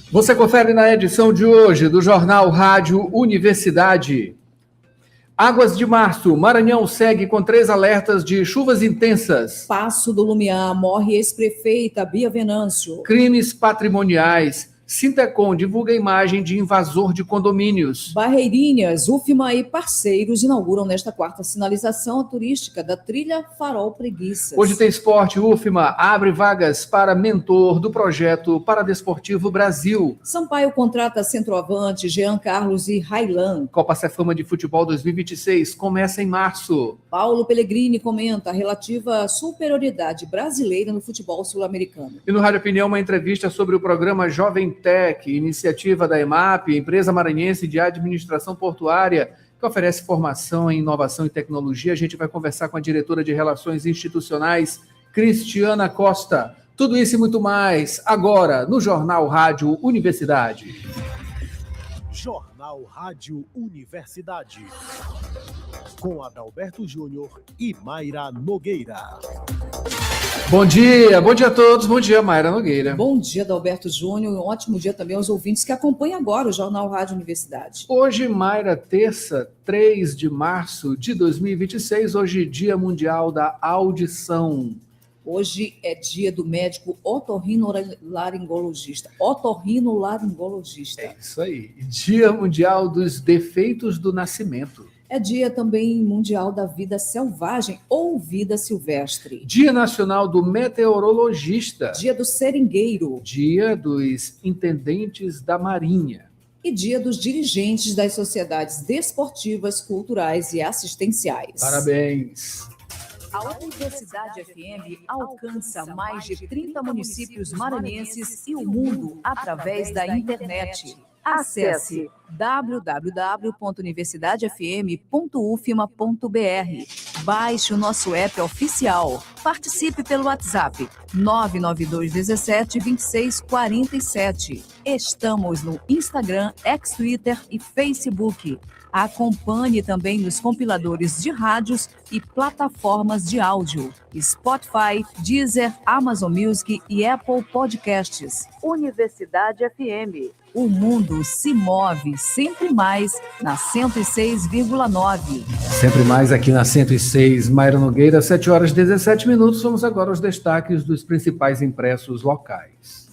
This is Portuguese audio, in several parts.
Você confere na edição de hoje do Jornal Rádio Universidade. Águas de março, Maranhão segue com 3 alertas de chuvas intensas. Passo do Lumiar, morre ex-prefeita Bia Venâncio. Crimes patrimoniais. Sintecom divulga imagem de invasor de condomínios. Barreirinhas, UFMA e parceiros inauguram nesta quarta sinalização turística da trilha Farol Preguiças. Hoje tem esporte. UFMA abre vagas para mentor do projeto Paradesportivo Brasil. Sampaio contrata centroavante Jean Carlos e Railan. Copa Cefama de Futebol 2026 começa em março. Paulo Pellegrini comenta a relativa superioridade brasileira no futebol sul-americano. E no Rádio Opinião, uma entrevista sobre o programa Jovem Tech, iniciativa da EMAP, Empresa Maranhense de Administração Portuária, que oferece formação em inovação e tecnologia. A gente vai conversar com a diretora de Relações Institucionais, Cristiana Costa. Tudo isso e muito mais, agora, no Jornal Rádio Universidade. Jornal Rádio Universidade, com Adalberto Júnior e Mayra Nogueira. Bom dia a todos, bom dia Mayra Nogueira. Bom dia, Adalberto Júnior, e um ótimo dia também aos ouvintes que acompanham agora o Jornal Rádio Universidade. Hoje, Mayra, terça, 3 de março de 2026, hoje Dia Mundial da Audição. Hoje é dia do médico otorrinolaringologista. Otorrinolaringologista. É isso aí. Dia Mundial dos Defeitos do Nascimento. É dia também mundial da vida selvagem ou vida silvestre. Dia Nacional do Meteorologista. Dia do seringueiro. Dia dos Intendentes da Marinha. E dia dos dirigentes das sociedades desportivas, culturais e assistenciais. Parabéns. A Universidade FM alcança mais de 30 municípios maranhenses e o mundo através da internet. Acesse www.universidadefm.ufma.br. Baixe o nosso app oficial. Participe pelo WhatsApp 992 17 26 47. Estamos no Instagram, X-Twitter e Facebook. Acompanhe também nos compiladores de rádios e plataformas de áudio, Spotify, Deezer, Amazon Music e Apple Podcasts. Universidade FM. O mundo se move sempre mais na 106,9. Sempre mais aqui na 106, Mayra Nogueira, 7 horas e 17 minutos. Vamos agora aos destaques dos principais impressos locais.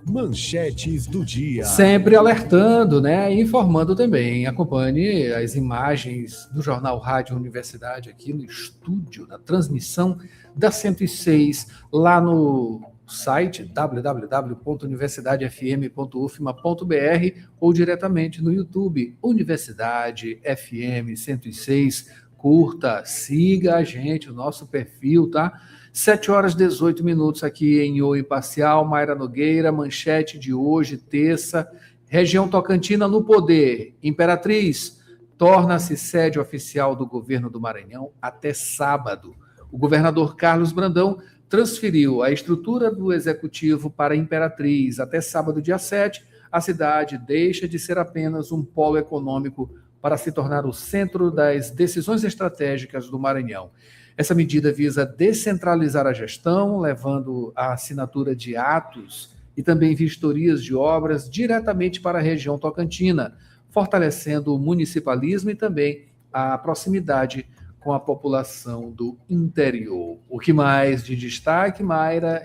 Manchetes do dia. Sempre alertando, né? E informando também. Acompanhe as imagens do Jornal Rádio Universidade aqui no estúdio, na transmissão da 106, lá no site www.universidadefm.ufma.br ou diretamente no YouTube, Universidade FM 106. Curta, siga a gente, o nosso perfil, tá? 7 horas e 18 minutos aqui em Oi Parcial, Mayra Nogueira, manchete de hoje, terça, região Tocantina no poder. Imperatriz torna-se sede oficial do governo do Maranhão até sábado. O governador Carlos Brandão transferiu a estrutura do executivo para Imperatriz. Até sábado, dia 7, a cidade deixa de ser apenas um polo econômico para se tornar o centro das decisões estratégicas do Maranhão. Essa medida visa descentralizar a gestão, levando a assinatura de atos e também vistorias de obras diretamente para a região tocantina, fortalecendo o municipalismo e também a proximidade com a população do interior. O que mais de destaque, Mayra?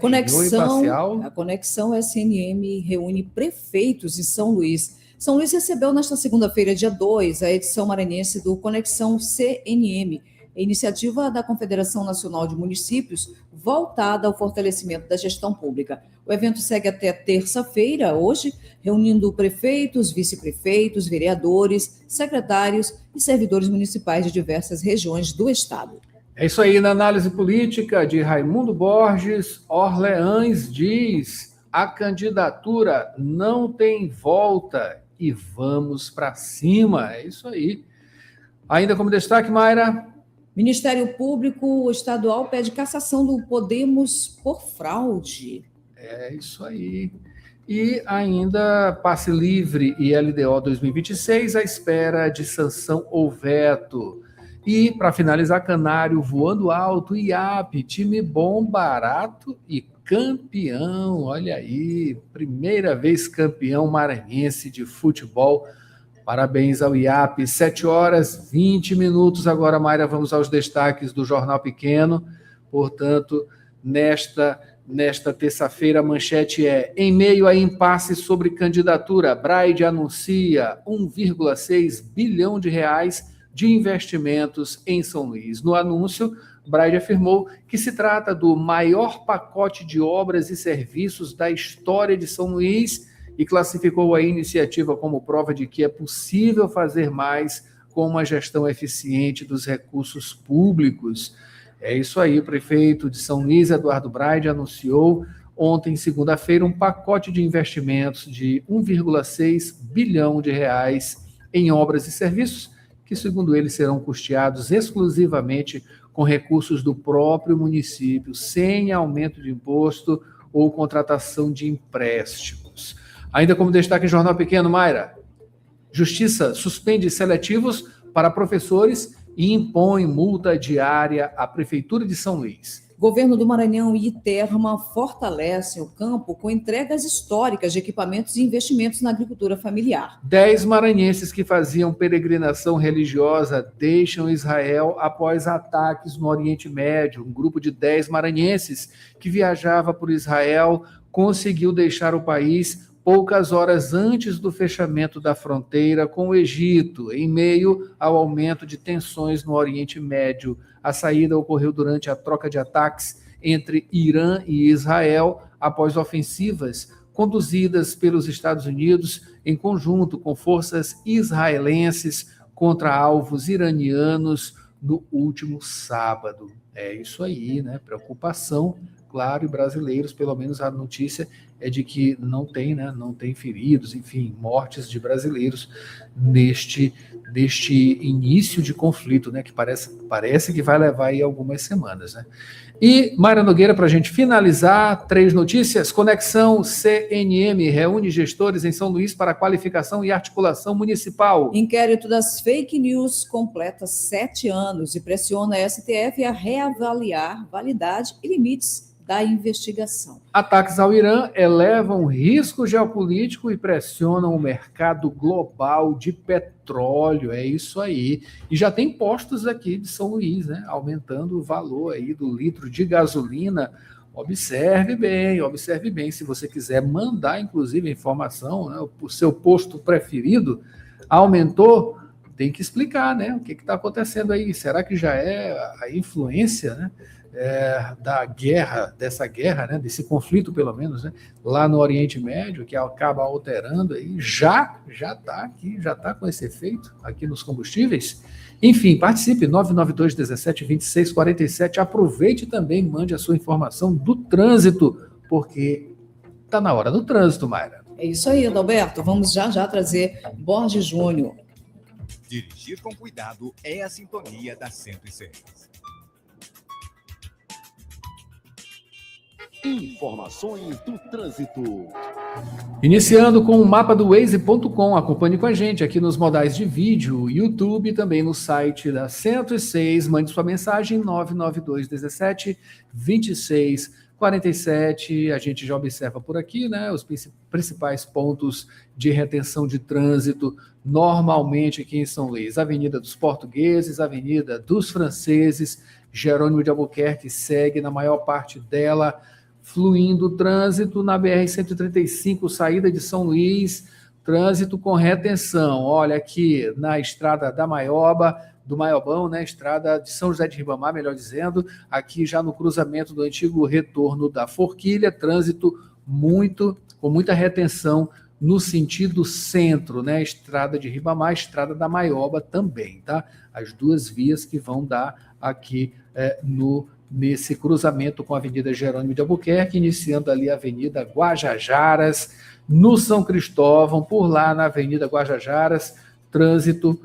A Conexão SNM reúne prefeitos em São Luís. São Luís recebeu nesta segunda-feira, dia 2, a edição maranhense do Conexão CNM, a iniciativa da Confederação Nacional de Municípios voltada ao fortalecimento da gestão pública. O evento segue até terça-feira, hoje, reunindo prefeitos, vice-prefeitos, vereadores, secretários e servidores municipais de diversas regiões do estado. É isso aí, na análise política de Raimundo Borges, Orleans diz: a candidatura não tem volta e vamos para cima. É isso aí. Ainda como destaque, Mayra. Ministério Público Estadual pede cassação do Podemos por fraude. É isso aí. E ainda Passe Livre e LDO 2026 à espera de sanção ou veto. E, para finalizar, Canário voando alto, IAP, time bom, barato e campeão. Olha aí, primeira vez campeão maranhense de futebol. Parabéns ao IAP, 7h20. Agora, Mayra, vamos aos destaques do Jornal Pequeno. Portanto, nesta terça-feira, a manchete é: em meio a impasse sobre candidatura, Braide anuncia 1,6 bilhão de reais de investimentos em São Luís. No anúncio, Braide afirmou que se trata do maior pacote de obras e serviços da história de São Luís e classificou a iniciativa como prova de que é possível fazer mais com uma gestão eficiente dos recursos públicos. É isso aí, o prefeito de São Luís, Eduardo Braide, anunciou ontem, segunda-feira, um pacote de investimentos de 1,6 bilhão de reais em obras e serviços que, segundo ele, serão custeados exclusivamente com recursos do próprio município, sem aumento de imposto ou contratação de empréstimos. Ainda como destaque em Jornal Pequeno, Mayra, Justiça suspende seletivos para professores e impõe multa diária à Prefeitura de São Luís. Governo do Maranhão e Iterma fortalecem o campo com entregas históricas de equipamentos e investimentos na agricultura familiar. 10 maranhenses que faziam peregrinação religiosa deixam Israel após ataques no Oriente Médio. Um grupo de 10 maranhenses que viajava por Israel conseguiu deixar o país poucas horas antes do fechamento da fronteira com o Egito, em meio ao aumento de tensões no Oriente Médio. A saída ocorreu durante a troca de ataques entre Irã e Israel após ofensivas conduzidas pelos Estados Unidos em conjunto com forças israelenses contra alvos iranianos no último sábado. É isso aí, né? Preocupação, claro, e brasileiros, pelo menos a notícia é de que não tem feridos, enfim, mortes de brasileiros neste início de conflito, né, que parece que vai levar aí algumas semanas, né? E, Mayra Nogueira, para a gente finalizar, 3 notícias. Conexão CNM reúne gestores em São Luís para qualificação e articulação municipal. Inquérito das fake news completa 7 anos e pressiona a STF a reavaliar validade e limites da investigação. Ataques ao Irã elevam risco geopolítico e pressionam o mercado global de petróleo. É isso aí. E já tem postos aqui de São Luís, né? Aumentando o valor aí do litro de gasolina. Observe bem. Se você quiser mandar, inclusive, informação, né? O seu posto preferido aumentou, tem que explicar, né? O que está acontecendo aí? Será que já é a influência, né? Dessa guerra, né, desse conflito, pelo menos, né, lá no Oriente Médio, que acaba alterando aí, já está aqui, já está com esse efeito aqui nos combustíveis. Enfim, participe, 992-17-26-47, aproveite também, mande a sua informação do trânsito, porque está na hora do trânsito, Mayra. É isso aí, Adalberto, vamos já trazer Borges Júnior. Dirigir com cuidado é a sintonia da 106. Informações do trânsito. Iniciando com o mapa do Waze.com, acompanhe com a gente aqui nos modais de vídeo, YouTube, também no site da 106, mande sua mensagem 992-17-26-47, a gente já observa por aqui, né, os principais pontos de retenção de trânsito, normalmente aqui em São Luís, Avenida dos Portugueses, Avenida dos Franceses, Jerônimo de Albuquerque segue na maior parte dela, fluindo o trânsito na BR-135, saída de São Luís, trânsito com retenção. Olha aqui na estrada da Maioba, do Maiobão, né? Estrada de São José de Ribamar, melhor dizendo, aqui já no cruzamento do antigo retorno da Forquilha, trânsito com muita retenção no sentido centro, né? Estrada de Ribamar, estrada da Maioba também, tá? As duas vias que vão dar aqui nesse cruzamento com a Avenida Jerônimo de Albuquerque, iniciando ali a Avenida Guajajaras, no São Cristóvão, por lá na Avenida Guajajaras, trânsito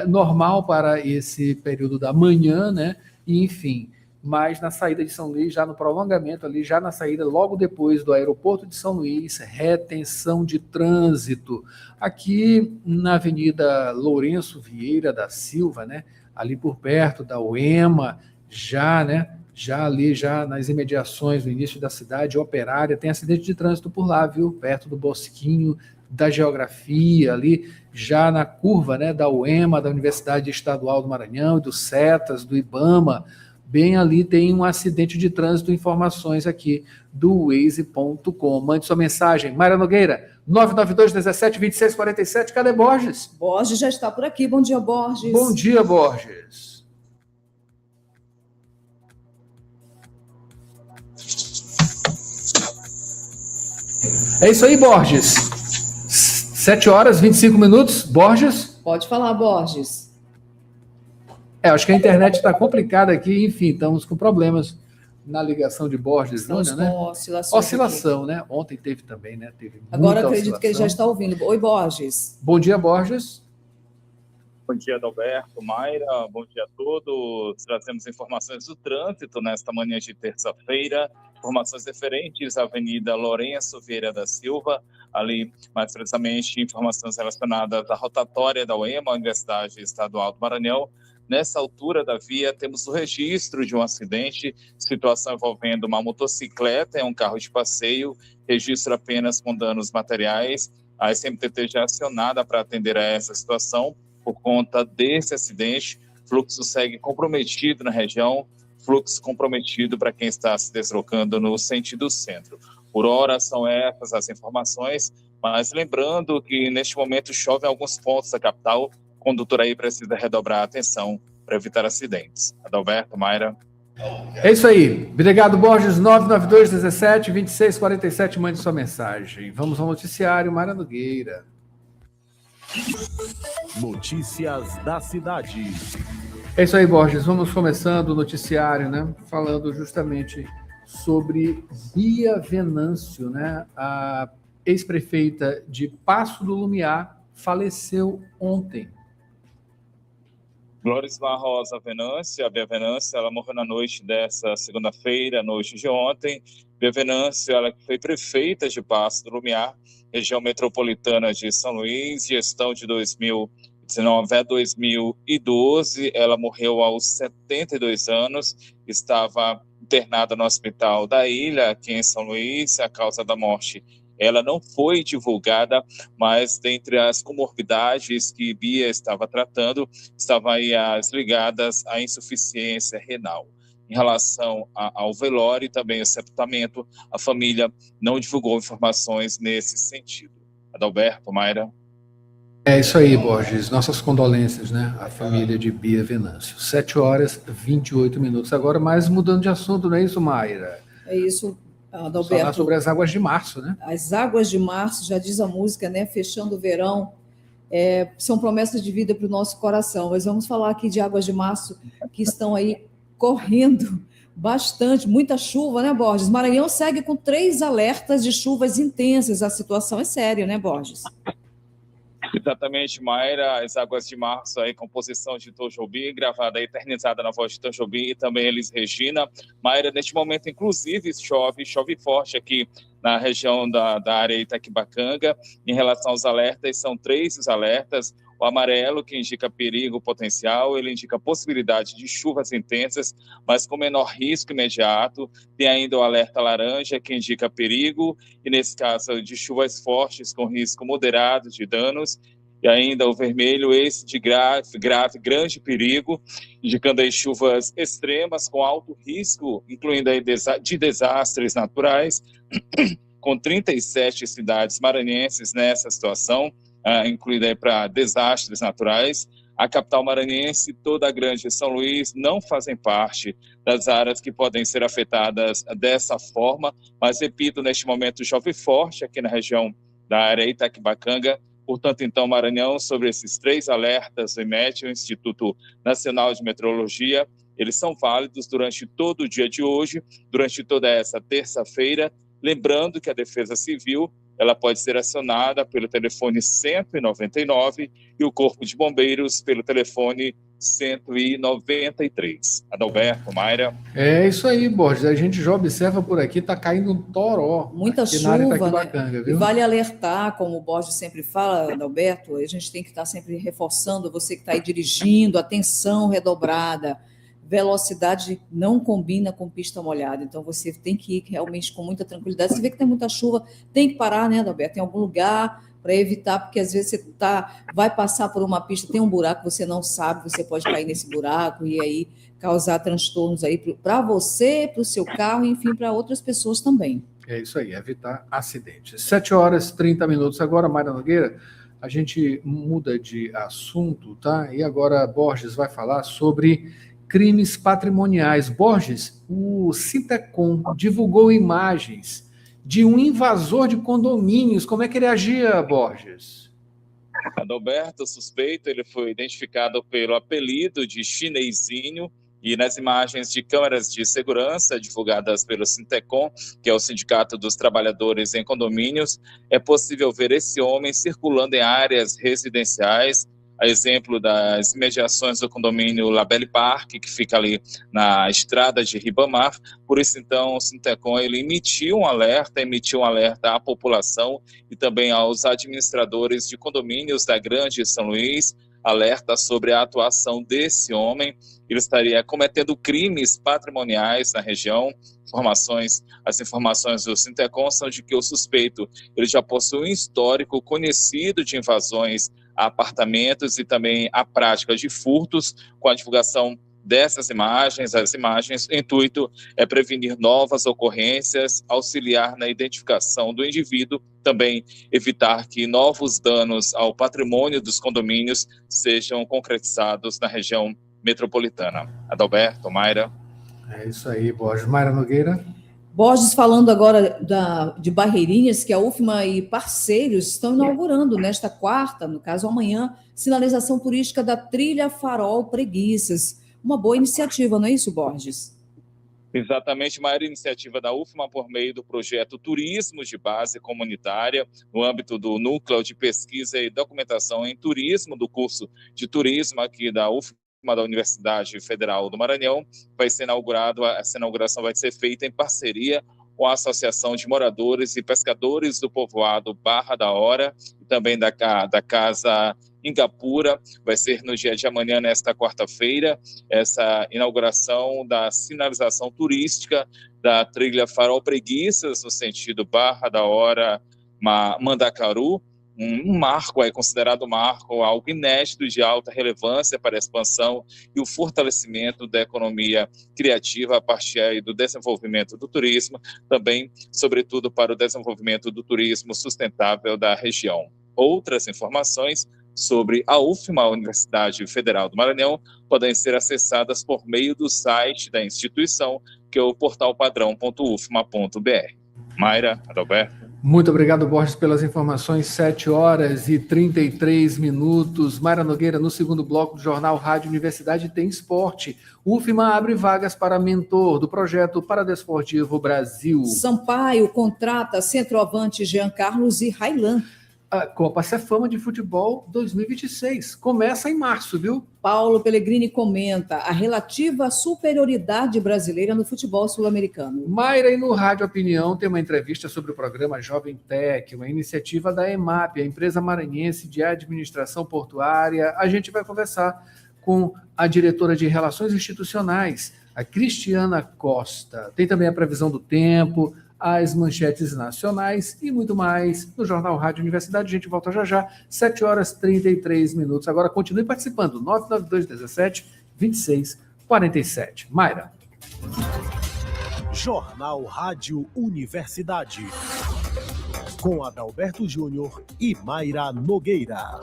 normal para esse período da manhã, né? E, enfim, mas na saída de São Luís, já no prolongamento ali, já na saída logo depois do aeroporto de São Luís, retenção de trânsito. Aqui na Avenida Lourenço Vieira da Silva, né? ali por perto da UEMA, já, né? Já ali, já nas imediações, no início da cidade operária, tem acidente de trânsito por lá, viu? Perto do Bosquinho, da Geografia, ali, já na curva, né, da UEMA, da Universidade Estadual do Maranhão, do CETAS, do IBAMA, bem ali tem um acidente de trânsito, informações aqui do Waze.com. Mande sua mensagem. Mayra Nogueira, 992-17-2647, cadê Borges? Borges já está por aqui. Bom dia, Borges. Bom dia, Borges. É isso aí, Borges. 7 horas, 25 minutos. Borges? Pode falar, Borges. Acho que a internet está complicada aqui, enfim, estamos com problemas na ligação de Borges Estamos Júnior, né? com oscilação Né? Ontem teve também, né? Teve Agora muita acredito que ele já está ouvindo. Oi, Borges. Bom dia, Borges. Bom dia, Adalberto, Mayra, bom dia a todos. Trazemos informações do trânsito nesta manhã de terça-feira, informações referentes à Avenida Lourenço Vieira da Silva, ali mais precisamente informações relacionadas à rotatória da UEMA, Universidade Estadual do Maranhão. Nessa altura da via, temos o registro de um acidente, situação envolvendo uma motocicleta e um carro de passeio, registro apenas com danos materiais. A SMTT já é acionada para atender a essa situação. Por conta desse acidente, fluxo segue comprometido na região, fluxo comprometido para quem está se deslocando no sentido centro. Por hora, são essas as informações, mas lembrando que neste momento chove em alguns pontos da capital, o condutor aí precisa redobrar a atenção para evitar acidentes. Adalberto, Mayra. É isso aí. Obrigado, Borges. 992-17-2647, mande sua mensagem. Vamos ao noticiário, Mayra Nogueira. Notícias da cidade. É isso aí, Borges. Vamos começando o noticiário, né? Falando justamente sobre Bia Venâncio, né? A ex-prefeita de Paço do Lumiar faleceu ontem. Glorismar Rosa Venâncio, a Bia Venâncio, ela morreu na noite dessa segunda-feira, noite de ontem. Bia Venâncio, ela foi prefeita de Paço do Lumiar, região metropolitana de São Luís, gestão de 2019 a 2012. Ela morreu aos 72 anos, estava internada no Hospital da Ilha, aqui em São Luís. A causa da morte ela não foi divulgada, mas dentre as comorbidades que Bia estava tratando, estavam aí as ligadas à insuficiência renal. Em relação ao velório e também ao sepultamento, a família não divulgou informações nesse sentido. Adalberto, Mayra. É isso aí, Borges. Nossas condolências, né? À família de Bia Venâncio. 7 horas, 28 minutos. Agora, mais mudando de assunto, não é isso, Mayra? É isso, Adalberto. Falar sobre as águas de março, né? As águas de março, já diz a música, né? Fechando o verão, são promessas de vida para o nosso coração. Mas vamos falar aqui de águas de março que estão aí correndo bastante, muita chuva, né, Borges? Maranhão segue com 3 alertas de chuvas intensas. A situação é séria, né, Borges? Exatamente, Mayra, as águas de março, aí, composição de Tom Jobim, gravada e eternizada na voz de Tom Jobim e também Elis Regina. Mayra, neste momento, inclusive, chove forte aqui na região da área Itaquibacanga. Em relação aos alertas, são 3 os alertas. O amarelo, que indica perigo potencial, ele indica possibilidade de chuvas intensas, mas com menor risco imediato. Tem ainda o alerta laranja, que indica perigo, e nesse caso de chuvas fortes com risco moderado de danos. E ainda o vermelho, esse de grande perigo, indicando aí chuvas extremas com alto risco, incluindo aí de desastres naturais, com 37 cidades maranhenses nessa situação, incluída aí para desastres naturais. A capital maranhense, toda a grande São Luís, não fazem parte das áreas que podem ser afetadas dessa forma, mas, repito, neste momento chove forte aqui na região da área Itaquibacanga. Portanto, então, Maranhão, sobre esses 3 alertas do IMET, o Instituto Nacional de Meteorologia, eles são válidos durante todo o dia de hoje, durante toda essa terça-feira. Lembrando que a Defesa Civil ela pode ser acionada pelo telefone 199 e o Corpo de Bombeiros pelo telefone 193. Adalberto, Mayra. É isso aí, Borges. A gente já observa por aqui, está caindo um toró. Muita aqui na área chuva, Itaquibacanga, né? viu? E vale alertar, como o Borges sempre fala, Adalberto, a gente tem que estar sempre reforçando, você que está aí dirigindo, atenção redobrada. Velocidade não combina com pista molhada, então você tem que ir realmente com muita tranquilidade. Você vê que tem muita chuva, tem que parar, né, Adalberto? Em algum lugar para evitar, porque às vezes você vai passar por uma pista, tem um buraco, você não sabe, você pode cair nesse buraco e aí causar transtornos aí para você, para o seu carro, enfim, para outras pessoas também. É isso aí, evitar acidentes. 7h30 agora, Mayra Nogueira, a gente muda de assunto, tá? E agora Borges vai falar sobre crimes patrimoniais. Borges, o Sintecom divulgou imagens de um invasor de condomínios. Como é que ele agia, Borges? Adalberto, suspeito, ele foi identificado pelo apelido de Chinesinho, e nas imagens de câmeras de segurança divulgadas pelo Sintecom, que é o Sindicato dos Trabalhadores em Condomínios, é possível ver esse homem circulando em áreas residenciais, a exemplo das imediações do condomínio Labelle Park, que fica ali na estrada de Ribamar. Por isso, então, o Sintecom ele emitiu um alerta à população e também aos administradores de condomínios da Grande São Luís, alerta sobre a atuação desse homem. Ele estaria cometendo crimes patrimoniais na região. As informações do Sintecom são de que o suspeito ele já possui um histórico conhecido de invasões a apartamentos e também a prática de furtos. Com a divulgação dessas imagens, o intuito é prevenir novas ocorrências, auxiliar na identificação do indivíduo, também evitar que novos danos ao patrimônio dos condomínios sejam concretizados na região metropolitana. Adalberto, Mayra. É isso aí, Borges. Mayra Nogueira. Borges, falando agora de Barreirinhas, que a UFMA e parceiros estão inaugurando nesta quarta, no caso amanhã, sinalização turística da Trilha Farol Preguiças. Uma boa iniciativa, não é isso, Borges? Exatamente, maior iniciativa da UFMA por meio do projeto Turismo de Base Comunitária, no âmbito do Núcleo de Pesquisa e Documentação em Turismo, do curso de Turismo aqui da UFMA, da Universidade Federal do Maranhão. Essa inauguração vai ser feita em parceria com a Associação de Moradores e Pescadores do Povoado Barra da Hora e também da Casa Ingapura. Vai ser no dia de amanhã, nesta quarta-feira, essa inauguração da sinalização turística da Trilha Farol Preguiças, no sentido Barra da Hora, Mandacaru. Um marco, considerado um marco, algo inédito de alta relevância para a expansão e o fortalecimento da economia criativa a partir do desenvolvimento do turismo, também, sobretudo, para o desenvolvimento do turismo sustentável da região. Outras informações sobre a UFMA, a Universidade Federal do Maranhão, podem ser acessadas por meio do site da instituição, que é o portalpadrão.ufma.br. Mayra, Adalberto. Muito obrigado, Borges, pelas informações. 7h33. Mayra Nogueira, no segundo bloco do Jornal Rádio Universidade tem esporte. UFMA abre vagas para mentor do projeto Paradesportivo Brasil. Sampaio contrata centroavante Jean Carlos e Railan. A Copa Cefama de Futebol 2026. Começa em março, viu? Paulo Pellegrini comenta a relativa superioridade brasileira no futebol sul-americano. Mayra, e no Rádio Opinião tem uma entrevista sobre o programa Jovem Tech, uma iniciativa da EMAP, a empresa maranhense de administração portuária. A gente vai conversar com a diretora de Relações Institucionais, a Cristiana Costa. Tem também a previsão do tempo, as manchetes nacionais e muito mais no Jornal Rádio Universidade. A gente volta já, 7h33. Agora continue participando, 99217-2647. Mayra. Jornal Rádio Universidade, com Adalberto Júnior e Mayra Nogueira.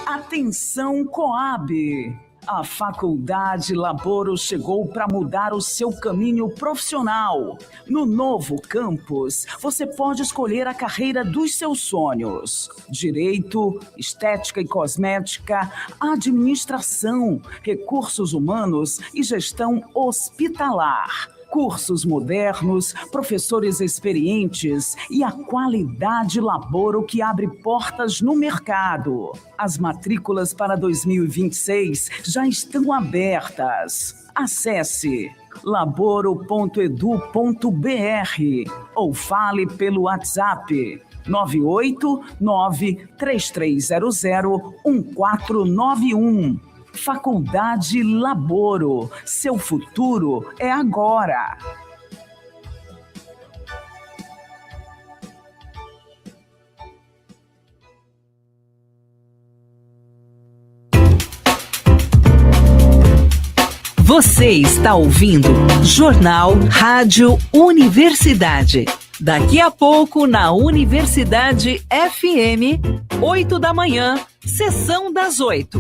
Atenção, Coab! A Faculdade Laboro chegou para mudar o seu caminho profissional. No novo campus, você pode escolher a carreira dos seus sonhos: Direito, Estética e Cosmética, Administração, Recursos Humanos e Gestão Hospitalar. cursos modernos, professores experientes e a qualidade Laboro que abre portas no mercado. As matrículas para 2026 já estão abertas. Acesse laboro.edu.br ou fale pelo WhatsApp 989-3300-1491. Faculdade Laboro. Seu futuro é agora. Você está ouvindo Jornal Rádio Universidade. Daqui a pouco na Universidade FM, 8 da manhã, sessão das 8.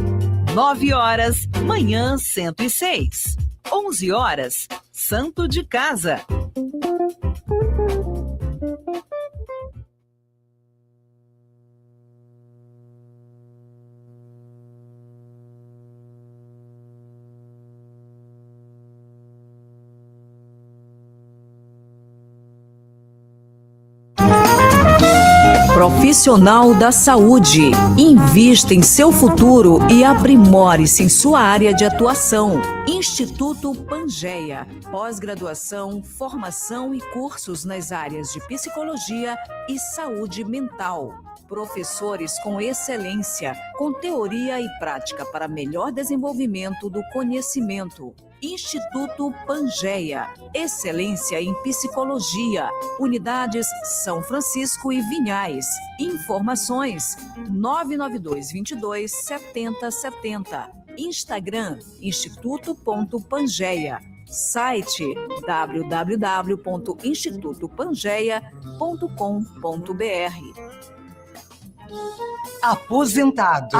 9 horas, manhã 106. 11 horas, Santo de Casa. Profissional da saúde. Invista em seu futuro e aprimore-se em sua área de atuação. Instituto Pangeia. Pós-graduação, formação e cursos nas áreas de psicologia e saúde mental. Professores com excelência, com teoria e prática para melhor desenvolvimento do conhecimento. Instituto Pangeia. Excelência em psicologia. Unidades São Francisco e Vinhais. Informações 992227070. Instagram instituto.pangeia. Site www.institutopangeia.com.br. Aposentado.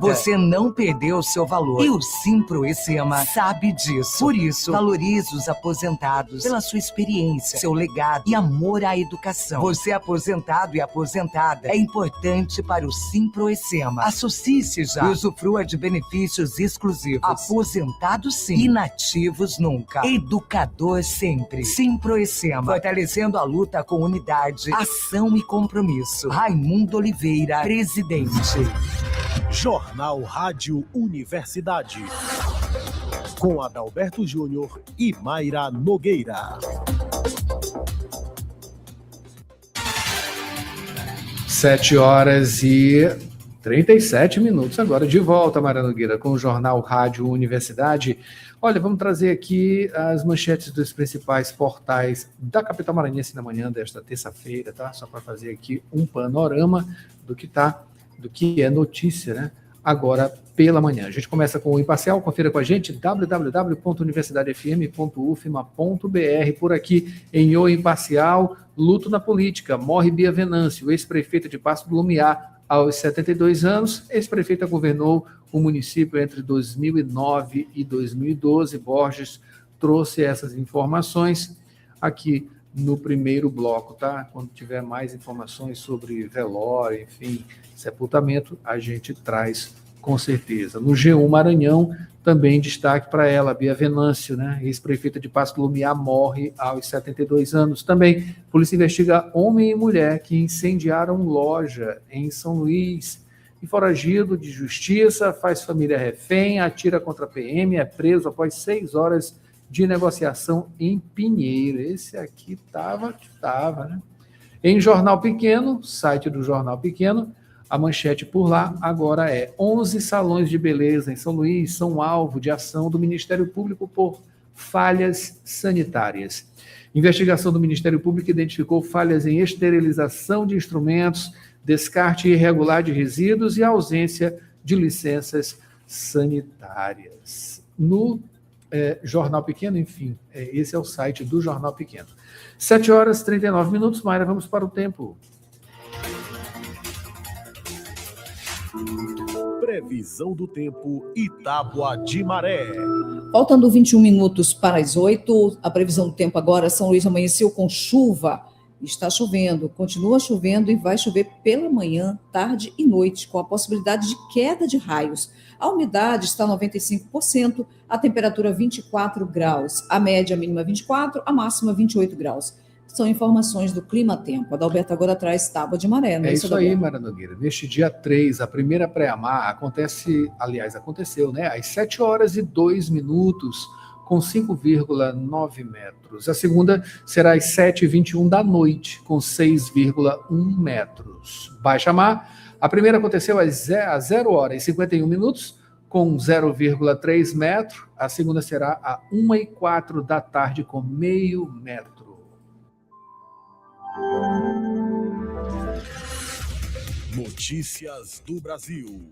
Você não perdeu seu valor. E o Simproecema sabe disso. Por isso, valorize os aposentados pela sua experiência, seu legado e amor à educação. Você aposentado e aposentada é importante para o Simproecema. Associe-se já e usufrua de benefícios exclusivos. Aposentado sim, inativos nunca. Educador sempre. Simproecema, fortalecendo a luta com unidade, ação e compromisso. Raimundo Oliveira, presidente. Jornal Rádio Universidade. Com Adalberto Júnior e Mayra Nogueira. 7 horas e 37 minutos. Agora de volta, Mayra Nogueira, com o Jornal Rádio Universidade. Olha, vamos trazer aqui as manchetes dos principais portais da capital maranhense na manhã desta terça-feira, tá? Só para fazer aqui um panorama do que é notícia, né? Agora pela manhã. A gente começa com o Imparcial, confira com a gente, www.universidadefm.ufma.br. Por aqui, em O Imparcial, luto na política, morre Bia Venâncio, ex-prefeita de Paço do Lumiar, aos 72 anos. Ex-prefeita governou o município entre 2009 e 2012. Borges trouxe essas informações aqui no primeiro bloco, tá? Quando tiver mais informações sobre velório, enfim, sepultamento, a gente traz com certeza. No G1 Maranhão, também destaque para ela, Bia Venâncio, né? Ex-prefeita de Paço do Lumiar, morre aos 72 anos. Também, polícia investiga homem e mulher que incendiaram loja em São Luís. E foragido de justiça, faz família refém, atira contra a PM, é preso após 6 horas de negociação em Pinheiro. Esse aqui estava, né? Em Jornal Pequeno, site do Jornal Pequeno, a manchete por lá agora é: 11 salões de beleza em São Luís são alvo de ação do Ministério Público por falhas sanitárias. Investigação do Ministério Público identificou falhas em esterilização de instrumentos, descarte irregular de resíduos e ausência de licenças sanitárias. No Jornal Pequeno, enfim, esse é o site do Jornal Pequeno. 7 horas e 39 minutos, Mayra, vamos para o tempo. Previsão do tempo e tábua de maré. Faltando 21 minutos para as 8, a previsão do tempo agora, São Luís amanheceu com chuva Está chovendo, continua chovendo e vai chover pela manhã, tarde e noite, com a possibilidade de queda de raios. A umidade está 95%, a temperatura 24 graus, a média mínima 24, a máxima 28 graus. São informações do Clima Tempo. A Adalberto agora traz tábua de maré. É isso aí, Mara Nogueira. Neste dia 3, a primeira pré-amar aconteceu, né? Às 7 horas e 2 minutos, com 5,9 metros. A segunda será às 7h21 da noite, com 6,1 metros. Baixa mar, a primeira aconteceu às 0 horas e 51 minutos, com 0,3 metro. A segunda será às 1h04 da tarde, com meio metro. Notícias do Brasil.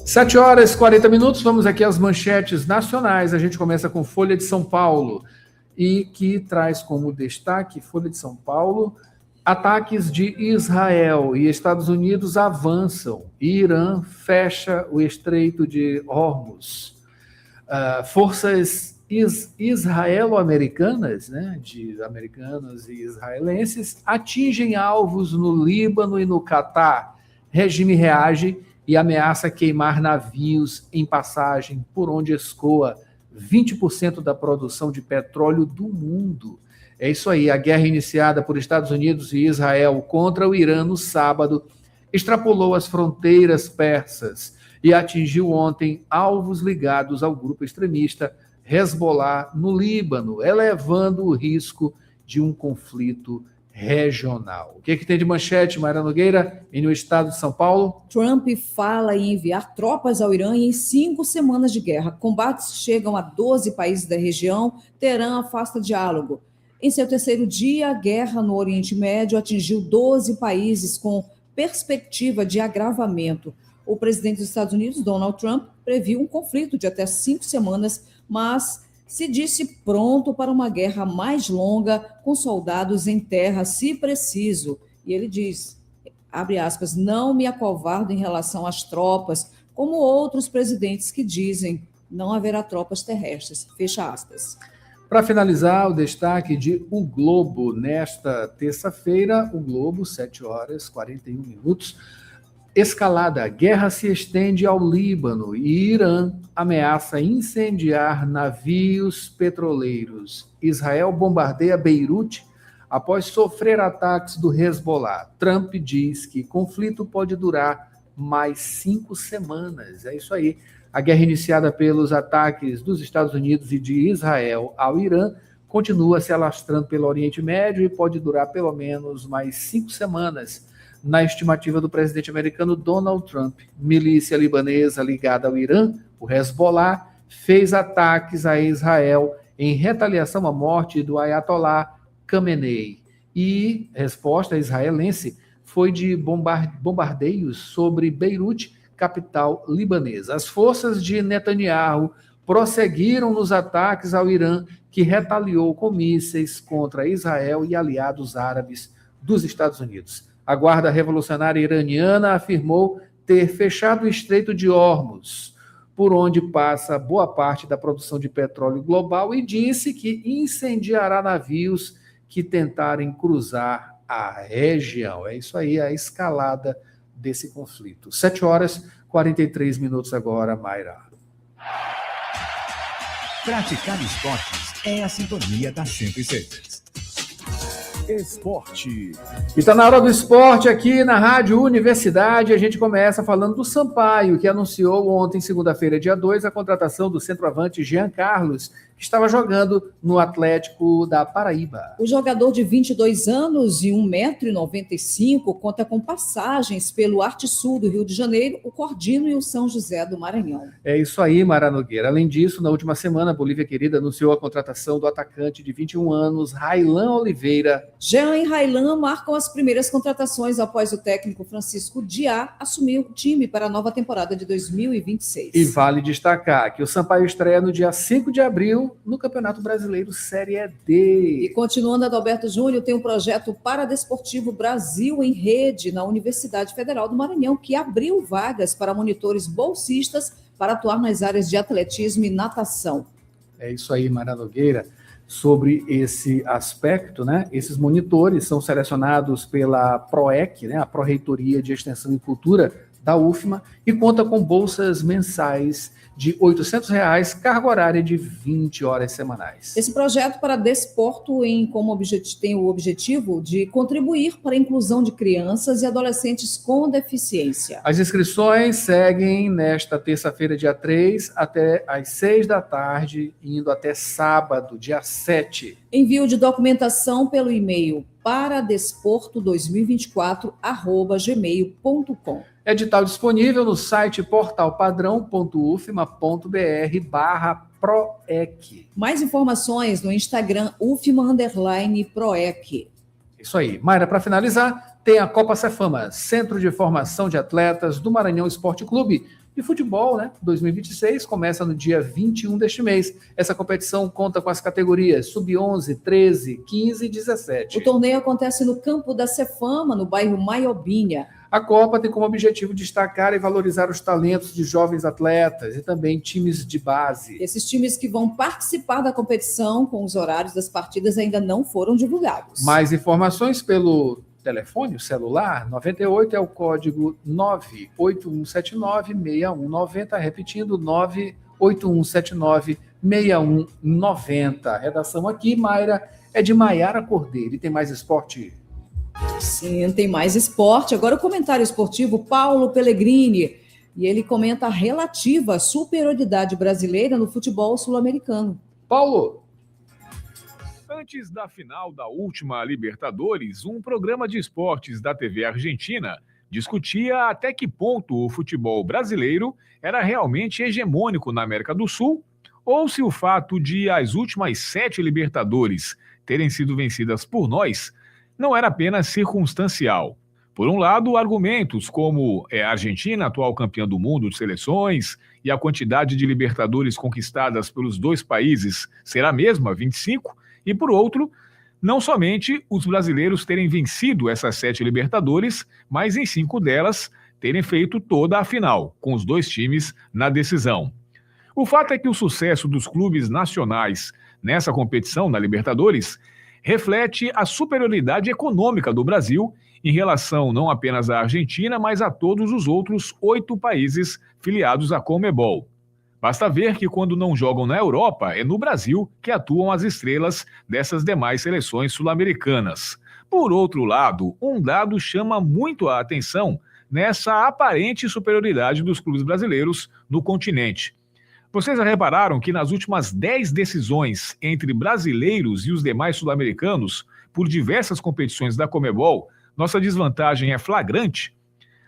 7 horas e 40 minutos, vamos aqui às manchetes nacionais. A gente começa com Folha de São Paulo, e que traz como destaque, Folha de São Paulo, ataques de Israel e Estados Unidos avançam. Irã fecha o Estreito de Hormuz. Forças israelo-americanas, né, de americanos e israelenses, atingem alvos no Líbano e no Catar. Regime reage e ameaça queimar navios em passagem por onde escoa 20% da produção de petróleo do mundo. É isso aí, a guerra iniciada por Estados Unidos e Israel contra o Irã no sábado extrapolou as fronteiras persas e atingiu ontem alvos ligados ao grupo extremista Hezbollah no Líbano, elevando o risco de um conflito regional. O que tem de manchete, Mayra Nogueira, no estado de São Paulo? Trump fala em enviar tropas ao Irã em 5 semanas de guerra. Combates chegam a 12 países da região. Teherã afasta diálogo. Em seu terceiro dia, a guerra no Oriente Médio atingiu 12 países com perspectiva de agravamento. O presidente dos Estados Unidos, Donald Trump, previu um conflito de até 5 semanas, mas se disse pronto para uma guerra mais longa, com soldados em terra, se preciso. E ele diz, abre aspas, não me acovardo em relação às tropas, como outros presidentes que dizem, não haverá tropas terrestres, fecha aspas. Para finalizar, o destaque de O Globo, nesta terça-feira, O Globo, 7 horas e 41 minutos, escalada, guerra se estende ao Líbano e Irã ameaça incendiar navios petroleiros. Israel bombardeia Beirute após sofrer ataques do Hezbollah. Trump diz que conflito pode durar mais 5 semanas. É isso aí. A guerra iniciada pelos ataques dos Estados Unidos e de Israel ao Irã continua se alastrando pelo Oriente Médio e pode durar pelo menos mais 5 semanas. Na estimativa do presidente americano Donald Trump, milícia libanesa ligada ao Irã, o Hezbollah, fez ataques a Israel em retaliação à morte do Ayatollah Khamenei. E resposta israelense foi de bombardeios sobre Beirute, capital libanesa. As forças de Netanyahu prosseguiram nos ataques ao Irã, que retaliou com mísseis contra Israel e aliados árabes dos Estados Unidos. A Guarda Revolucionária Iraniana afirmou ter fechado o Estreito de Hormuz, por onde passa boa parte da produção de petróleo global, e disse que incendiará navios que tentarem cruzar a região. É isso aí, a escalada desse conflito. 7 horas e 43 minutos agora, Mayra. Praticar esportes é a sintonia da 106. Esporte. E está na hora do esporte aqui na Rádio Universidade. A gente começa falando do Sampaio, que anunciou ontem, segunda-feira, dia 2, a contratação do centroavante Jean Carlos, que estava jogando no Atlético da Paraíba. O jogador de 22 anos e 1,95 m conta com passagens pelo Arte Sul do Rio de Janeiro, o Cordino e o São José do Maranhão. É isso aí, Mara Nogueira. Além disso, na última semana, a Bolívia Querida anunciou a contratação do atacante de 21 anos, Railan Oliveira. Jean e Railan marcam as primeiras contratações após o técnico Francisco Diá assumir o time para a nova temporada de 2026. E vale destacar que o Sampaio estreia no dia 5 de abril no Campeonato Brasileiro Série D. E continuando, Adalberto Júnior tem um projeto Paradesportivo Brasil em Rede na Universidade Federal do Maranhão, que abriu vagas para monitores bolsistas para atuar nas áreas de atletismo e natação. É isso aí, Mara Nogueira. sobre esse aspecto, né? Esses monitores são selecionados pela PROEC, né? A Pró-Reitoria de Extensão e Cultura da UFMA, e conta com bolsas mensais de R$ 800, carga horária de 20 horas semanais. Esse projeto para Desporto tem o objetivo de contribuir para a inclusão de crianças e adolescentes com deficiência. As inscrições seguem nesta terça-feira, dia 3, até às 6 da tarde, indo até sábado, dia 7. Envio de documentação pelo e-mail paradesporto2024@gmail.com. Edital disponível no site portalpadrão.ufma.br/proec. Mais informações no Instagram ufma_proec. Isso aí. Mayra, para finalizar, tem a Copa Cefama, Centro de Formação de Atletas do Maranhão Esporte Clube. E futebol, né? 2026 começa no dia 21 deste mês. Essa competição conta com as categorias Sub-11, 13, 15 e 17. O torneio acontece no campo da Cefama, no bairro Maiobinha. A Copa tem como objetivo destacar e valorizar os talentos de jovens atletas e também times de base. Esses times que vão participar da competição, com os horários das partidas, ainda não foram divulgados. Mais informações pelo telefone, o celular, 98 é o código 98179-6190, repetindo, 98179-6190. A redação aqui, Mayra, é de Maiara Cordeiro. E tem mais esporte? Sim, tem mais esporte. Agora o comentário esportivo, Paulo Pellegrini. E ele comenta a relativa superioridade brasileira no futebol sul-americano. Paulo! Antes da final da última Libertadores, um programa de esportes da TV Argentina discutia até que ponto o futebol brasileiro era realmente hegemônico na América do Sul, ou se o fato de as últimas 7 Libertadores terem sido vencidas por nós não era apenas circunstancial. Por um lado, argumentos como a Argentina, atual campeã do mundo de seleções, e a quantidade de Libertadores conquistadas pelos dois países será a mesma, 25, e por outro, não somente os brasileiros terem vencido essas 7 Libertadores, mas em 5 delas terem feito toda a final, com os dois times na decisão. O fato é que o sucesso dos clubes nacionais nessa competição, na Libertadores, reflete a superioridade econômica do Brasil em relação não apenas à Argentina, mas a todos os outros 8 países filiados à Conmebol. Basta ver que quando não jogam na Europa, é no Brasil que atuam as estrelas dessas demais seleções sul-americanas. Por outro lado, um dado chama muito a atenção nessa aparente superioridade dos clubes brasileiros no continente. Vocês já repararam que nas últimas 10 decisões entre brasileiros e os demais sul-americanos, por diversas competições da Conmebol, nossa desvantagem é flagrante?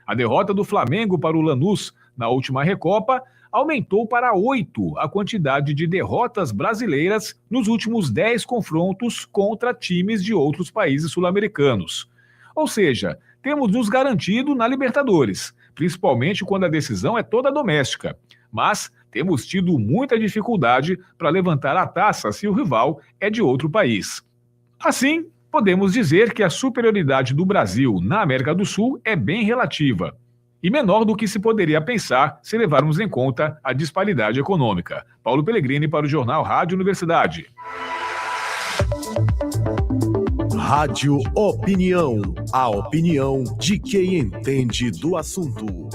A derrota do Flamengo para o Lanús na última Recopa aumentou para 8 a quantidade de derrotas brasileiras nos últimos 10 confrontos contra times de outros países sul-americanos. Ou seja, temos nos garantido na Libertadores, principalmente quando a decisão é toda doméstica. Mas temos tido muita dificuldade para levantar a taça se o rival é de outro país. Assim, podemos dizer que a superioridade do Brasil na América do Sul é bem relativa e menor do que se poderia pensar se levarmos em conta a disparidade econômica. Paulo Pellegrini para o Jornal Rádio Universidade. Rádio Opinião. A opinião de quem entende do assunto.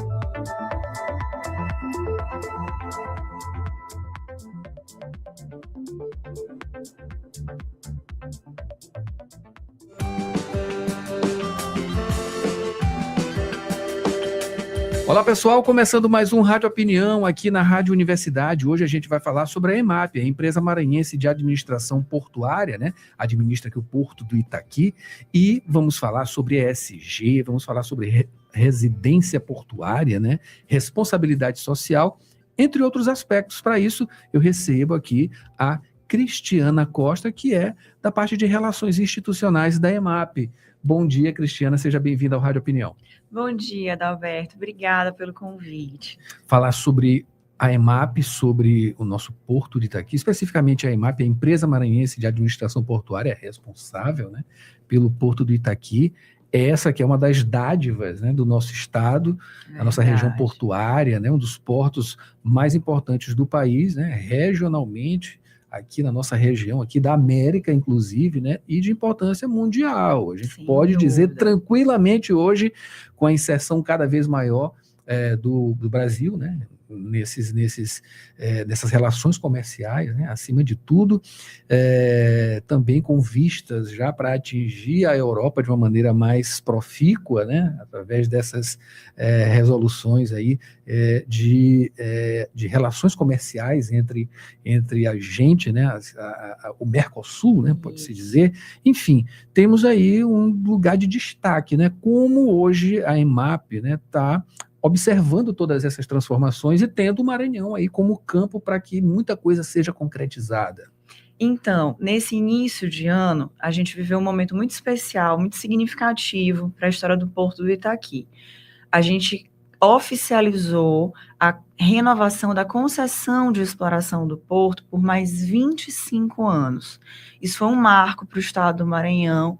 Olá pessoal, começando mais um Rádio Opinião aqui na Rádio Universidade. Hoje a gente vai falar sobre a EMAP, a Empresa Maranhense de Administração Portuária, né? Administra aqui o Porto do Itaqui, e vamos falar sobre ESG, vamos falar sobre residência portuária, né? Responsabilidade social, entre outros aspectos. Para isso, eu recebo aqui a Cristiana Costa, que é da parte de Relações Institucionais da EMAP. Bom dia, Cristiana, seja bem-vinda ao Rádio Opinião. Bom dia, Adalberto, obrigada pelo convite. Falar sobre a EMAP, sobre o nosso Porto de Itaqui, especificamente a EMAP, a Empresa Maranhense de Administração Portuária, é responsável, né, pelo Porto do Itaqui. Essa que é uma das dádivas, né, do nosso estado, a nossa região portuária, né, um dos portos mais importantes do país, né, regionalmente. aqui na nossa região, aqui da América, inclusive, né, e de importância mundial. A gente Sem pode dizer dúvida. tranquilamente hoje, com a inserção cada vez maior do Brasil, né, nessas relações comerciais, né, acima de tudo, também com vistas já para atingir a Europa de uma maneira mais profícua, né, através dessas resoluções aí de relações comerciais entre a gente, né, o Mercosul, né, pode-se dizer. Enfim, temos aí um lugar de destaque, né, como hoje a EMAP, né, está observando todas essas transformações e tendo o Maranhão aí como campo para que muita coisa seja concretizada. Então, nesse início de ano, a gente viveu um momento muito especial, muito significativo para a história do Porto do Itaqui. A gente oficializou a renovação da concessão de exploração do porto por mais 25 anos. Isso foi um marco para o estado do Maranhão,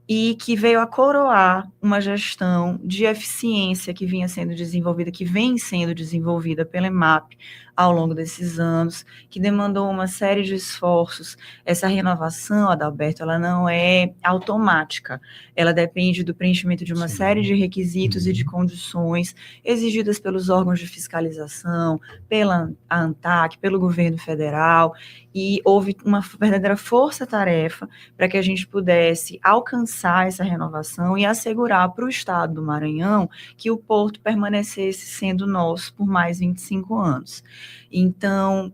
e que veio a coroar uma gestão de eficiência que vinha sendo desenvolvida, que vem sendo desenvolvida pela EMAP ao longo desses anos, que demandou uma série de esforços. Essa renovação, Adalberto, ela não é automática, ela depende do preenchimento de uma série de requisitos e de condições exigidas pelos órgãos de fiscalização, pela ANTAC, pelo governo federal, e houve uma verdadeira força-tarefa para que a gente pudesse alcançar essa renovação e assegurar para o estado do Maranhão que o porto permanecesse sendo nosso por mais 25 anos. Então,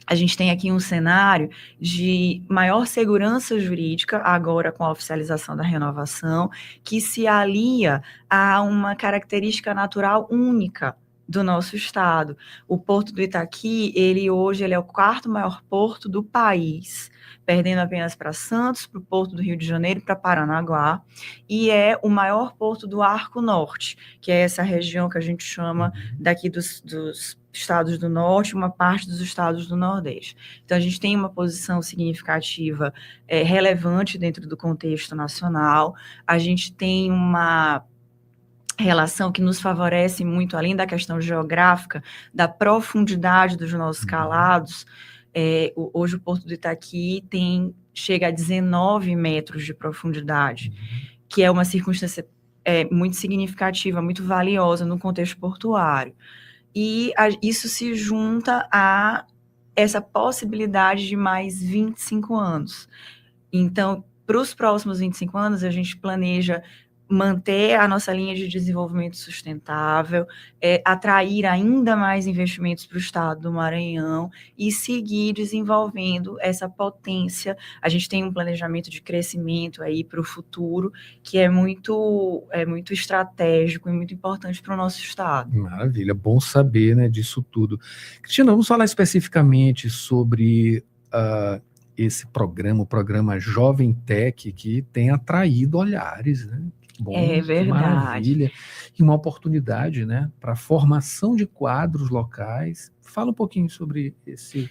a gente tem aqui um cenário de maior segurança jurídica, agora com a oficialização da renovação, que se alia a uma característica natural única do nosso estado. O Porto do Itaqui, hoje é o 4º maior porto do país, perdendo apenas para Santos, para o Porto do Rio de Janeiro e para Paranaguá, e é o maior porto do Arco Norte, que é essa região que a gente chama daqui dos estados do Norte, uma parte dos estados do Nordeste. Então, a gente tem uma posição significativa, relevante dentro do contexto nacional, a gente tem uma relação que nos favorece muito, além da questão geográfica, da profundidade dos nossos calados. Hoje o Porto do Itaqui chega a 19 metros de profundidade, que é uma circunstância muito significativa, muito valiosa no contexto portuário. E isso se junta a essa possibilidade de mais 25 anos. Então, para os próximos 25 anos, a gente planeja manter a nossa linha de desenvolvimento sustentável, atrair ainda mais investimentos para o estado do Maranhão e seguir desenvolvendo essa potência. A gente tem um planejamento de crescimento aí para o futuro que é muito estratégico e muito importante para o nosso estado. Maravilha, bom saber, né, disso tudo. Cristina, vamos falar especificamente sobre esse programa, o programa Jovem Tech, que tem atraído olhares, né? Bom, é verdade. Maravilha. E uma oportunidade, né, para a formação de quadros locais. Fala um pouquinho sobre esse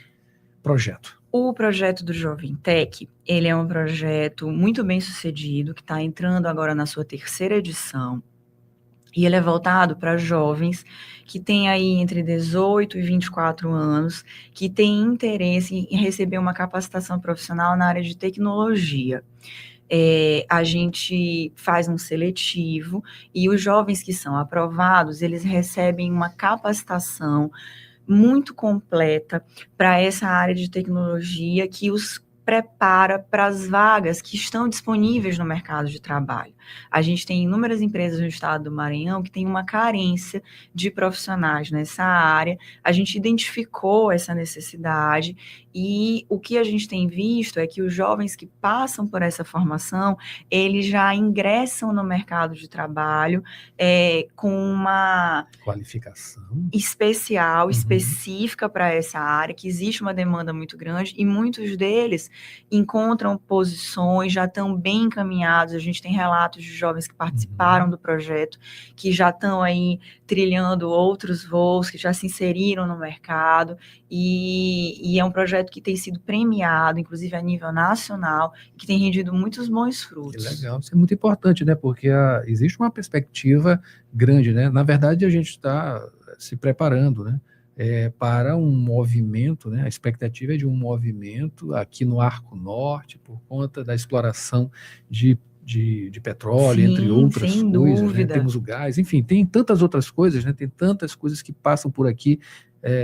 projeto. O projeto do Jovem Tech, ele é um projeto muito bem sucedido, que está entrando agora na sua 3ª edição, e ele é voltado para jovens que têm aí entre 18 e 24 anos, que têm interesse em receber uma capacitação profissional na área de tecnologia. A gente faz um seletivo e os jovens que são aprovados, eles recebem uma capacitação muito completa para essa área de tecnologia que os prepara para as vagas que estão disponíveis no mercado de trabalho. A gente tem inúmeras empresas no estado do Maranhão que tem uma carência de profissionais nessa área, a gente identificou essa necessidade e o que a gente tem visto é que os jovens que passam por essa formação, eles já ingressam no mercado de trabalho com uma qualificação especial, específica para essa área, que existe uma demanda muito grande e muitos deles encontram posições, já estão bem encaminhados. A gente tem relatos de jovens que participaram do projeto, que já estão aí trilhando outros voos, que já se inseriram no mercado, e é um projeto que tem sido premiado, inclusive a nível nacional, que tem rendido muitos bons frutos. Que legal, isso é muito importante, né? Porque existe uma perspectiva grande, né? Na verdade, a gente está se preparando, né? para um movimento, né? A expectativa é de um movimento aqui no Arco Norte, por conta da exploração de petróleo, Sim, entre outras sem coisas, né? dúvida. Temos o gás, enfim, tem tantas outras coisas, né? Tem tantas coisas que passam por aqui,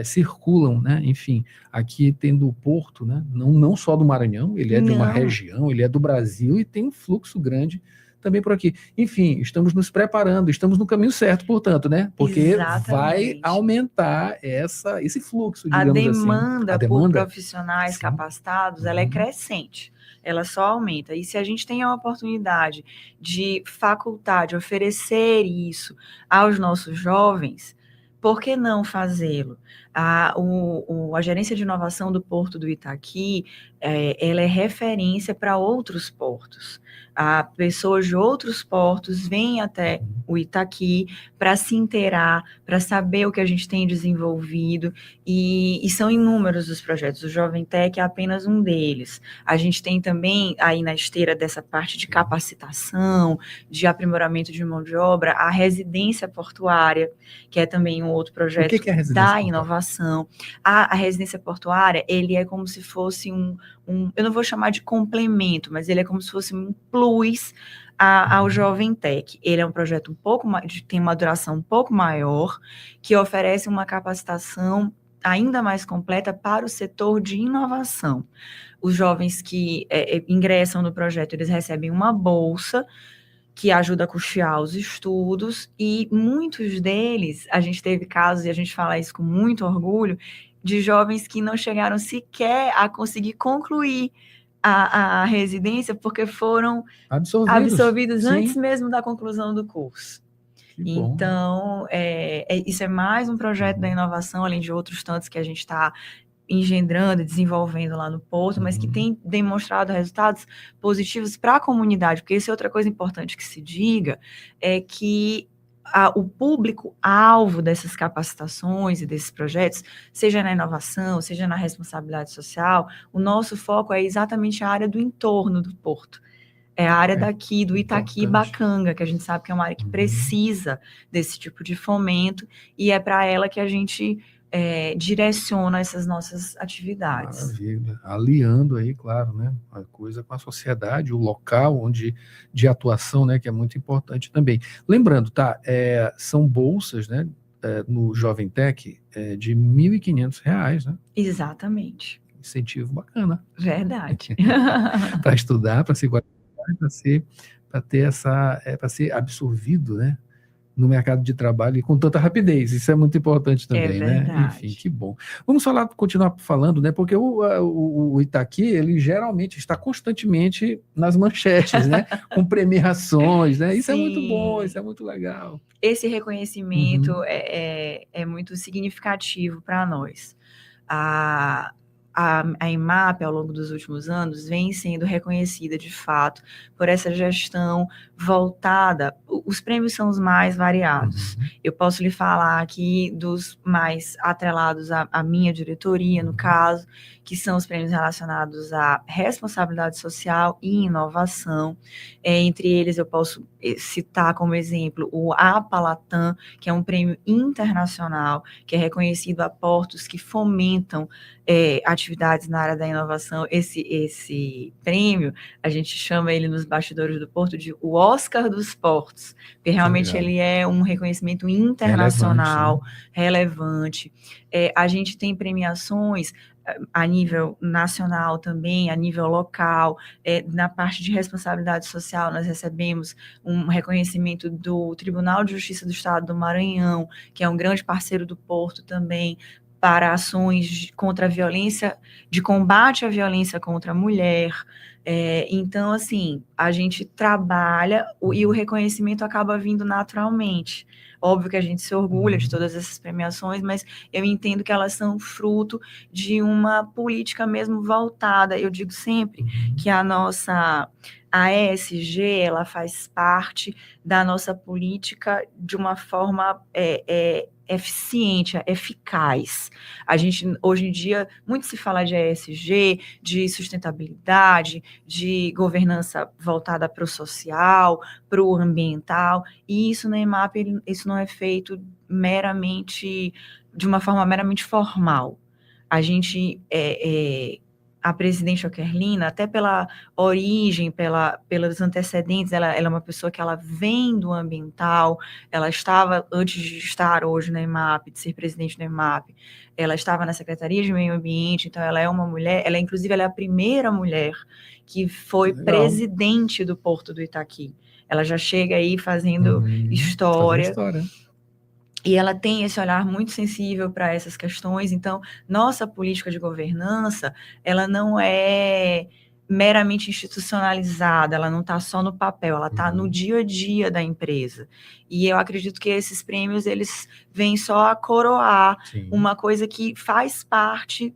circulam, né? Enfim, aqui tendo o porto, né? Não só do Maranhão, ele é de uma Não. região, ele é do Brasil e tem um fluxo grande também por aqui. Enfim, estamos nos preparando, estamos no caminho certo, portanto, né? Porque vai Exatamente. aumentar esse fluxo, A digamos assim. demanda A por demanda? profissionais Sim. capacitados, ela é Uhum. crescente, ela só aumenta. E se a gente tem a oportunidade de facultar, de oferecer isso aos nossos jovens, por que não fazê-lo? A gerência de inovação do Porto do Itaqui, ela é referência para outros portos. Pessoas de outros portos vêm até o Itaqui para se inteirar, para saber o que a gente tem desenvolvido, e são inúmeros os projetos. O Jovem Tech é apenas um deles. A gente tem também, aí na esteira dessa parte de capacitação, de aprimoramento de mão de obra, a residência portuária, que é também um outro projeto O que é a residência da portuária? inovação. A residência portuária, ele é como se fosse eu não vou chamar de complemento, mas ele é como se fosse um plus ao Jovem Tech. Ele é um projeto um pouco mais, tem uma duração um pouco maior, que oferece uma capacitação ainda mais completa para o setor de inovação. Os jovens que ingressam no projeto, eles recebem uma bolsa que ajuda a custear os estudos, e muitos deles, a gente teve casos, e a gente fala isso com muito orgulho, de jovens que não chegaram sequer a conseguir concluir a residência, porque foram absorvidos antes Sim. mesmo da conclusão do curso. Que bom. Então, isso é mais um projeto da inovação, além de outros tantos que a gente está engendrando e desenvolvendo lá no Porto, mas que tem demonstrado resultados positivos para a comunidade, porque isso é outra coisa importante que se diga, é que o público-alvo dessas capacitações e desses projetos, seja na inovação, seja na responsabilidade social, o nosso foco é exatamente a área do entorno do Porto. É a área daqui, do Itaqui e Bacanga, que a gente sabe que é uma área que precisa desse tipo de fomento, e é para ela que a gente direciona essas nossas atividades. Maravilha. Aliando aí, claro, né, a coisa com a sociedade, o local de atuação, né, que é muito importante também. Lembrando, tá, são bolsas, né, no Jovem Tech, de R$ 1.500, né? Exatamente. Incentivo bacana. Verdade. Para estudar, para se qualificar, para ser absorvido, né, no mercado de trabalho e com tanta rapidez. Isso é muito importante também, né? Enfim, que bom. Vamos continuar falando, né? Porque o Itaqui, ele geralmente está constantemente nas manchetes, né? Com premiações, né? Isso é muito bom, isso é muito legal. Esse reconhecimento é muito significativo para nós. A IMAP, ao longo dos últimos anos, vem sendo reconhecida, de fato, por essa gestão voltada. Os prêmios são os mais variados. Eu posso lhe falar aqui dos mais atrelados à minha diretoria, no caso, que são os prêmios relacionados à responsabilidade social e inovação. Entre eles, eu posso citar como exemplo o APA-Latam, que é um prêmio internacional, que é reconhecido a portos que fomentam atividades na área da inovação. Esse prêmio, a gente chama ele nos bastidores do Porto de o Oscar dos Portos, porque realmente ele é um reconhecimento internacional, relevante. A gente tem premiações a nível nacional também, a nível local. Na parte de responsabilidade social, nós recebemos um reconhecimento do Tribunal de Justiça do Estado do Maranhão, que é um grande parceiro do Porto também, para ações contra a violência, de combate à violência contra a mulher. Então, assim, a gente trabalha e o reconhecimento acaba vindo naturalmente. Óbvio que a gente se orgulha de todas essas premiações, mas eu entendo que elas são fruto de uma política mesmo voltada. Eu digo sempre que a ESG, ela faz parte da nossa política de uma forma eficiente, eficaz. A gente, hoje em dia, muito se fala de ESG, de sustentabilidade, de governança voltada para o social, para o ambiental, e isso na EMAP, isso não é feito meramente, de uma forma meramente formal. A gente, a presidente Oquerlina, até pela origem, pelos antecedentes, ela é uma pessoa que ela vem do ambiental, ela estava, antes de estar hoje na EMAP, de ser presidente da EMAP, ela estava na Secretaria de Meio Ambiente, então ela é uma mulher, inclusive ela é a primeira mulher que foi presidente do Porto do Itaqui. Ela já chega aí fazendo história. E ela tem esse olhar muito sensível para essas questões. Então, nossa política de governança, ela não é meramente institucionalizada, ela não está só no papel, ela está no dia a dia da empresa. E eu acredito que esses prêmios, eles vêm só a coroar uma coisa que faz parte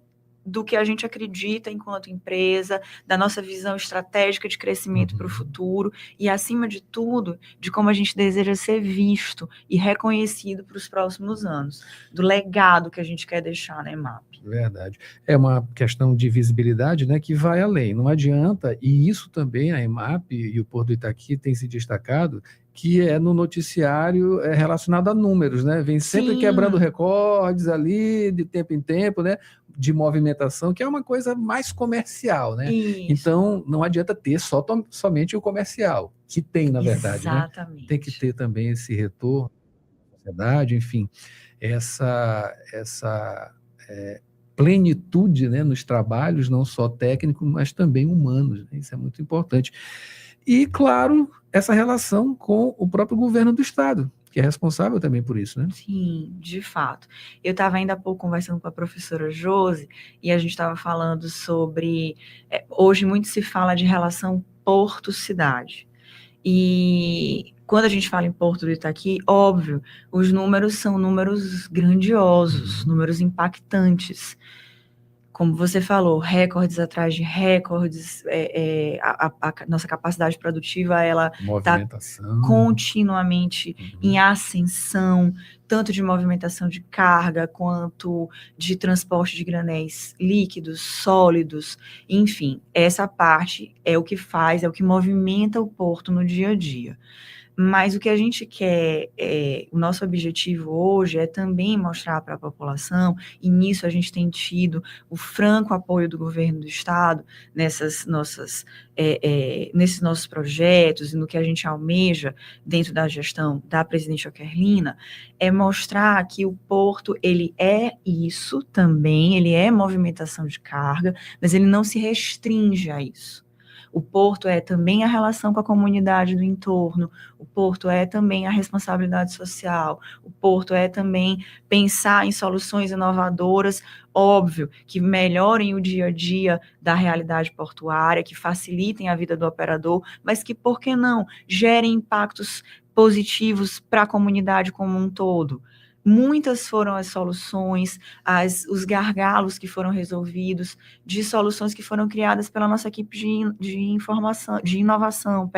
do que a gente acredita enquanto empresa, da nossa visão estratégica de crescimento para o futuro e, acima de tudo, de como a gente deseja ser visto e reconhecido para os próximos anos, do legado que a gente quer deixar na EMAP. Verdade. É uma questão de visibilidade, né, que vai além. Não adianta, e isso também a EMAP e o Porto do Itaqui tem se destacado, que é no noticiário relacionado a números, né? Vem sempre quebrando recordes ali, de tempo em tempo, né? De movimentação, que é uma coisa mais comercial, né? Isso. Então, não adianta ter somente o comercial, que tem, na verdade, exatamente, né? Tem que ter também esse retorno à sociedade, enfim, essa plenitude, né, nos trabalhos, não só técnicos, mas também humanos, né? Isso é muito importante. E, claro, essa relação com o próprio governo do Estado, que é responsável também por isso, né? Sim, de fato. Eu estava ainda há pouco conversando com a professora Josi, e a gente estava falando sobre... hoje muito se fala de relação porto-cidade. E quando a gente fala em Porto do Itaqui, óbvio, os números são números grandiosos, números impactantes. Como você falou, recordes atrás de recordes, a nossa capacidade produtiva, ela está continuamente em ascensão, tanto de movimentação de carga, quanto de transporte de granéis líquidos, sólidos, enfim, essa parte é o que faz, é o que movimenta o porto no dia a dia. Mas o que a gente quer, o nosso objetivo hoje é também mostrar para a população, e nisso a gente tem tido o franco apoio do governo do Estado nesses nossos projetos e no que a gente almeja dentro da gestão da presidente Oquerlina, é mostrar que o porto, ele é isso também, ele é movimentação de carga, mas ele não se restringe a isso. O porto é também a relação com a comunidade do entorno, o porto é também a responsabilidade social, o porto é também pensar em soluções inovadoras, óbvio, que melhorem o dia a dia da realidade portuária, que facilitem a vida do operador, mas que, por que não, gerem impactos positivos para a comunidade como um todo. Muitas foram as soluções, os gargalos que foram resolvidos, de soluções que foram criadas pela nossa equipe de inovação.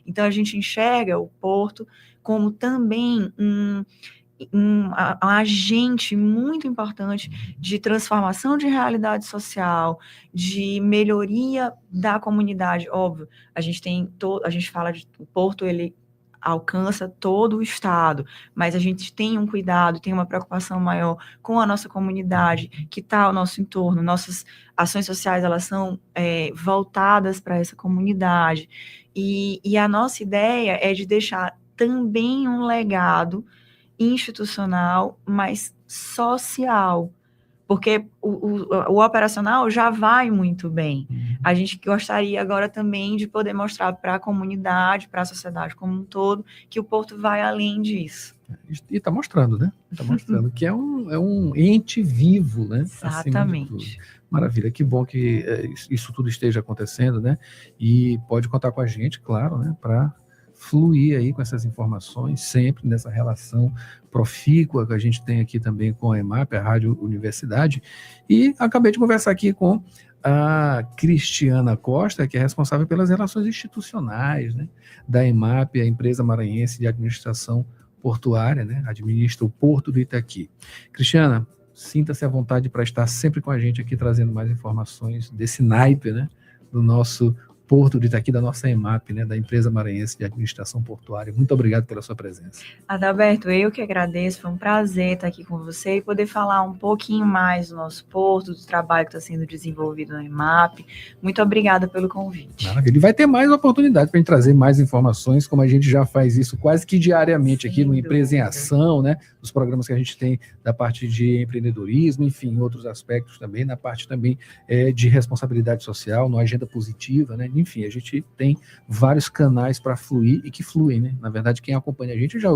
Então, a gente enxerga o porto como também um agente muito importante de transformação de realidade social, de melhoria da comunidade. Óbvio, a gente fala de o porto, ele alcança todo o Estado, mas a gente tem um cuidado, tem uma preocupação maior com a nossa comunidade, que está ao nosso entorno. Nossas ações sociais, elas são voltadas para essa comunidade, e a nossa ideia é de deixar também um legado institucional, mas social, porque o operacional já vai muito bem. A gente gostaria agora também de poder mostrar para a comunidade, para a sociedade como um todo, que o porto vai além disso. E está mostrando, né? Está mostrando que é um ente vivo, né? Exatamente. Maravilha, que bom que isso tudo esteja acontecendo, né? E pode contar com a gente, claro, né? Para fluir aí com essas informações, sempre nessa relação profícua que a gente tem aqui também com a EMAP, a Rádio Universidade. E acabei de conversar aqui com a Cristiana Costa, que é responsável pelas relações institucionais, né, da EMAP, a Empresa Maranhense de Administração Portuária, né? Administra o Porto do Itaqui. Cristiana, sinta-se à vontade para estar sempre com a gente aqui, trazendo mais informações desse naipe, né? Do nosso Porto do Itaqui, da nossa EMAP, né, da Empresa Maranhense de Administração Portuária. Muito obrigado pela sua presença. Adalberto, eu que agradeço, foi um prazer estar aqui com você e poder falar um pouquinho mais do nosso porto, do trabalho que está sendo desenvolvido na EMAP. Muito obrigada pelo convite. Maravilha. E vai ter mais oportunidade para a gente trazer mais informações, como a gente já faz isso quase que diariamente aqui no Empresa em Ação, né, os programas que a gente tem da parte de empreendedorismo, enfim, outros aspectos também, na parte também de responsabilidade social, no Agenda Positiva, né, enfim, a gente tem vários canais para fluir e que fluem, né? Na verdade, quem acompanha a gente já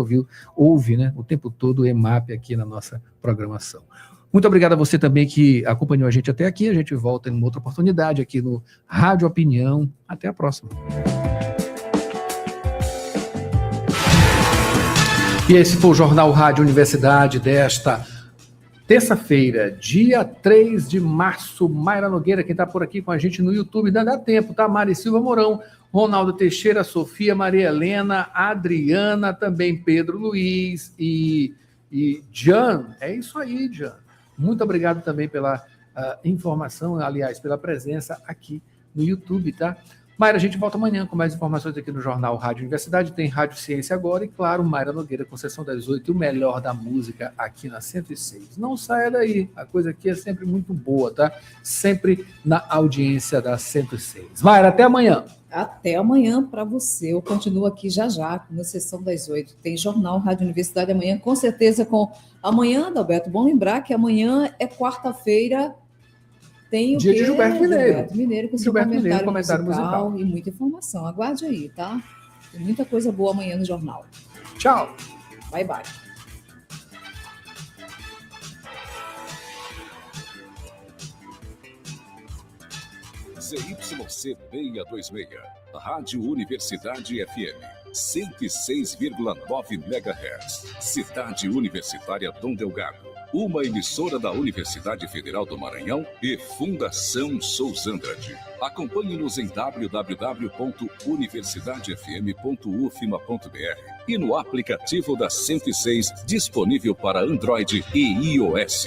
ouve, né, o tempo todo o EMAP aqui na nossa programação. Muito obrigado a você também que acompanhou a gente até aqui. A gente volta em uma outra oportunidade aqui no Rádio Opinião. Até a próxima. E esse foi o Jornal Rádio Universidade desta terça-feira, dia 3 de março. Mayra Nogueira, quem está por aqui com a gente no YouTube, ainda dá tempo, tá? Mari Silva Mourão, Ronaldo Teixeira, Sofia, Maria Helena, Adriana, também Pedro Luiz e Jan. É isso aí, Jan. Muito obrigado também pela informação, aliás, pela presença aqui no YouTube, tá? Mayra, a gente volta amanhã com mais informações aqui no Jornal Rádio Universidade. Tem Rádio Ciência agora e, claro, Mayra Nogueira com Sessão das 8 e o melhor da música aqui na 106. Não saia daí, a coisa aqui é sempre muito boa, tá? Sempre na audiência da 106. Mayra, até amanhã. Até amanhã para você. Eu continuo aqui já na Sessão das 8. Tem Jornal Rádio Universidade amanhã, com certeza com amanhã, Adalberto. Bom lembrar que amanhã é quarta-feira. Tem o dia de Gilberto Mineiro. Gilberto Mineiro com seu comentário musical e muita informação. Aguarde aí, tá? Tem muita coisa boa amanhã no jornal. Tchau. Bye, bye. ZYC 626, Rádio Universidade FM, 106,9 MHz, Cidade Universitária Dom Delgado. Uma emissora da Universidade Federal do Maranhão e Fundação Souza Andrade. Acompanhe-nos em www.universidadefm.ufma.br e no aplicativo da 106, disponível para Android e iOS.